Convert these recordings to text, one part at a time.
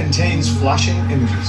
contains flashing images.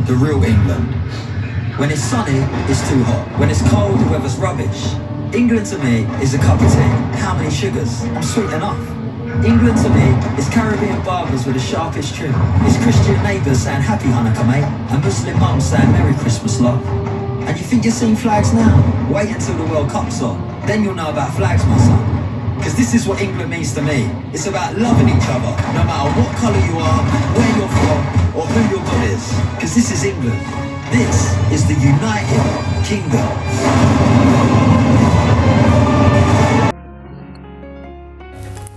The real England. When it's sunny, it's too hot. When it's cold, the weather's rubbish. England to me is a cup of tea. How many sugars? I'm sweet enough. England to me is Caribbean barbers with the sharpest trim. It's Christian neighbours saying happy Hanukkah, mate. And Muslim mums saying Merry Christmas, love. And you think you're seeing flags now? Wait until the World Cup's on. Then you'll know about flags, my son. Because this is what England means to me. It's about loving each other, no matter what colour you are, where you're from, or who your God is. Because this is England. This is the United Kingdom.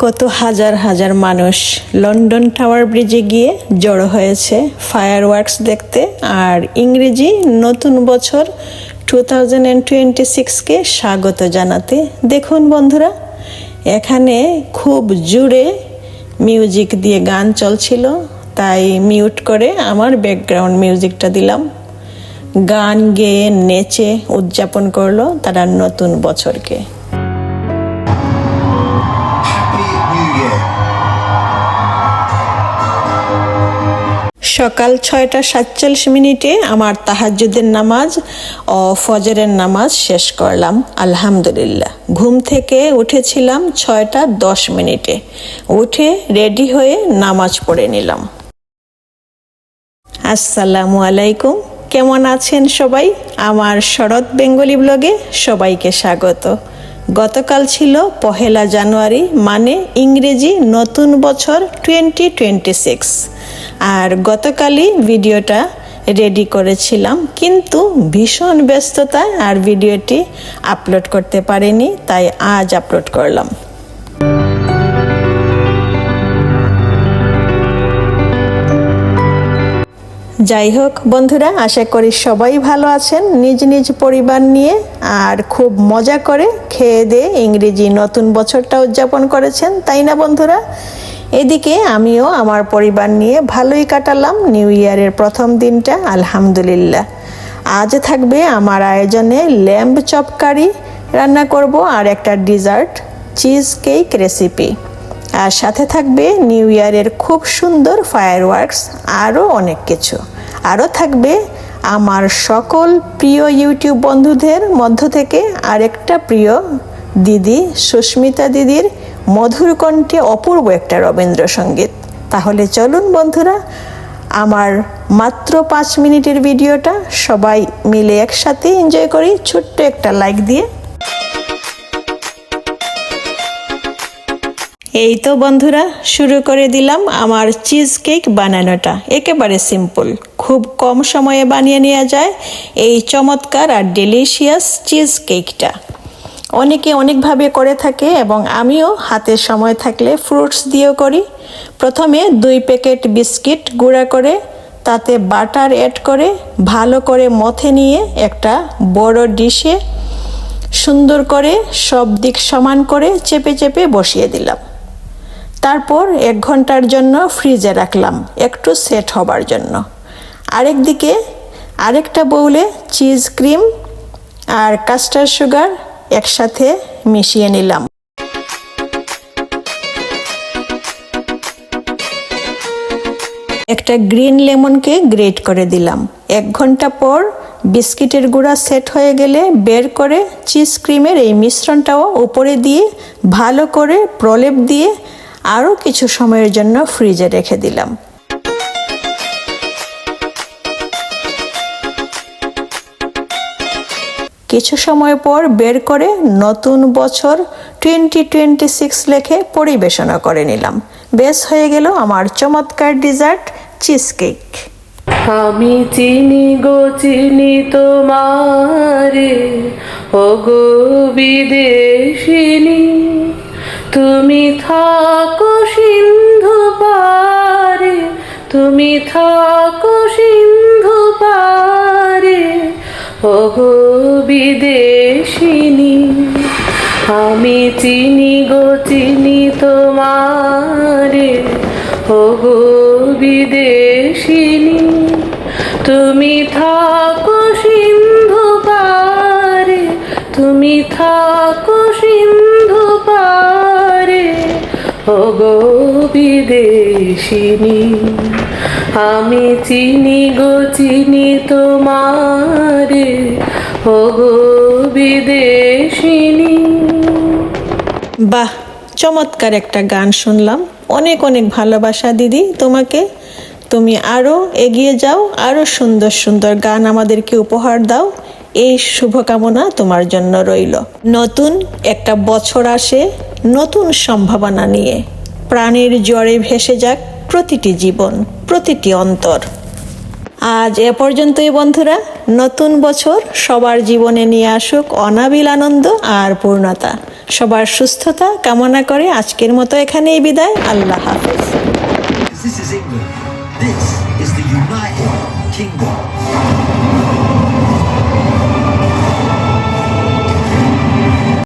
কত হাজার হাজার মানুষ London tower ব্রিজে গিয়ে জড়ো হয়েছে fireworks দেখতে আর ইংরেজি নতুন বছর 2026কে স্বাগত জানাতে। দেখুন বন্ধুরা, এখানে খুব জোরে মিউজিক দিয়ে গান চলছিল, তাই মিউট করে আমার ব্যাকগ্রাউন্ড মিউজিকটা দিলাম। গান গেয়ে নেচে উদযাপন করলো তারা নতুন বছরকে। সকাল 6:47 আমার তাহাজ্জুদের নামাজ ও ফজরের নামাজ শেষ করলাম আলহামদুলিল্লাহ। ঘুম থেকে উঠেছিলাম 6:10 উঠে রেডি হয়ে নামাজ পড়ে নিলাম। আসসালামু আলাইকুম, কেমন আছেন সবাই? আমার শরৎ বেঙ্গলি ব্লগে সবাইকে স্বাগত। গতকাল ছিল 1 জানুয়ারি, মানে ইংরেজি নতুন বছর 2026। আর গতকালই ভিডিওটা রেডি করেছিলাম, কিন্তু ভীষণ ব্যস্ততায় আর ভিডিওটি আপলোড করতে পারিনি, তাই আজ আপলোড করলাম। যাই হোক বন্ধুরা, আশা করি সবাই ভালো আছেন নিজ নিজ পরিবার নিয়ে, আর খুব মজা করে খেয়ে দিয়ে ইংরেজি নতুন বছরটা উদযাপন করেছেন, তাই না বন্ধুরা? এদিকে আমিও আমার পরিবার নিয়ে ভালোই কাটালাম নিউ ইয়ারের প্রথম দিনটা আলহামদুলিল্লাহ। আজ থাকবে আমার আয়োজনে ল্যাম্ব চপ কারি রান্না করব, আর একটা ডিজার্ট চিজ কেক রেসিপি, আর সাথে থাকবে নিউ ইয়ারের খুব সুন্দর ফায়ারওয়ার্কস, আরও অনেক কিছু। আরও থাকবে আমার সকল প্রিয় ইউটিউব বন্ধুদের মধ্য থেকে আরেকটা প্রিয় দিদি সুস্মিতা দিদির মধুর কণ্ঠে অপূর্ব একটা রবীন্দ্রসঙ্গীত। তাহলে চলুন বন্ধুরা, আমার মাত্র 5 মিনিটের ভিডিওটা সবাই মিলে একসাথে এনজয় করি ছোট্ট একটা লাইক দিয়ে। এই তো বন্ধুরা, শুরু করে দিলাম আমার চিজ কেক বানানোটা। একেবারে সিম্পল, খুব কম সময়ে বানিয়ে নেওয়া যায় এই চমৎকার আর ডেলিশিয়াস চিজ কেকটা। অনেকে অনেকভাবে করে থাকে এবং আমিও হাতে সময় থাকলে ফ্রুটস দিয়েও করি। প্রথমে 2 প্যাকেট বিস্কিট গুঁড়া করে তাতে বাটার অ্যাড করে ভালো করে মথে নিয়ে একটা বড় ডিশে সুন্দর করে সব দিক সমান করে চেপে চেপে বসিয়ে দিলাম। তারপর 1 ঘন্টার জন্য ফ্রিজে রাখলাম একটু সেট হবার জন্য। আরেকদিকে আরেকটা বাউলে চিজ ক্রিম আর কাস্টার্ড সুগার একসাথে মিশিয়ে নিলাম। একটা গ্রিন লেমনকে গ্রেট করে দিলাম। 1 ঘন্টা পর বিস্কিটের গুঁড়া সেট হয়ে গেলে বের করে চিজ ক্রিমের এই মিশ্রণটাও উপরে দিয়ে ভালো করে প্রলেপ দিয়ে আরও কিছু সময়ের জন্য ফ্রিজে রেখে দিলাম। কিছু সময় পর বের করে নতুন বছর 2026 লিখে পরিবেশনা করে নিলাম। বেশ হয়ে গেল আমার চমৎকার ডেজার্ট চিজ কেক। আমি চিনি গো চিনি তোমারে, ও গো বিদেশিনী, তুমি থাকো সিন্ধু পারে, তুমি থাকো সিন্ধু পারে, ও গো বিদেশিনী। আমি চিনি গো চিনি তোমারে, ও গো বিদেশিনী, তুমি থাকো সিন্ধু পারে, তুমি থাকো সিন্ধু পারে, ও গো বিদেশিনী। আমি চিনি গো চিনি তোমারে, ও গো বিদেশিনী। বাহ, চমৎকার একটা গান শুনলাম। অনেক অনেক ভালোবাসা দিদি তোমাকে। তুমি আরও এগিয়ে যাও, আরও সুন্দর সুন্দর গান আমাদেরকে উপহার দাও, এই শুভকামনা তোমার জন্য রইল। নতুন একটা বছর আসে নতুন সম্ভাবনা নিয়ে, প্রাণের জ্বরে ভেসে যাক প্রতিটি জীবন, প্রতিটি অন্তর। আজ এ পর্যন্তই বন্ধুরা। নতুন বছর সবার জীবনে নিয়ে আসুক অনাবিল আনন্দ আর পূর্ণতা। সবার সুস্থতা কামনা করে আজকের মতো এখানেই বিদায়। আল্লাহ হাফেজ।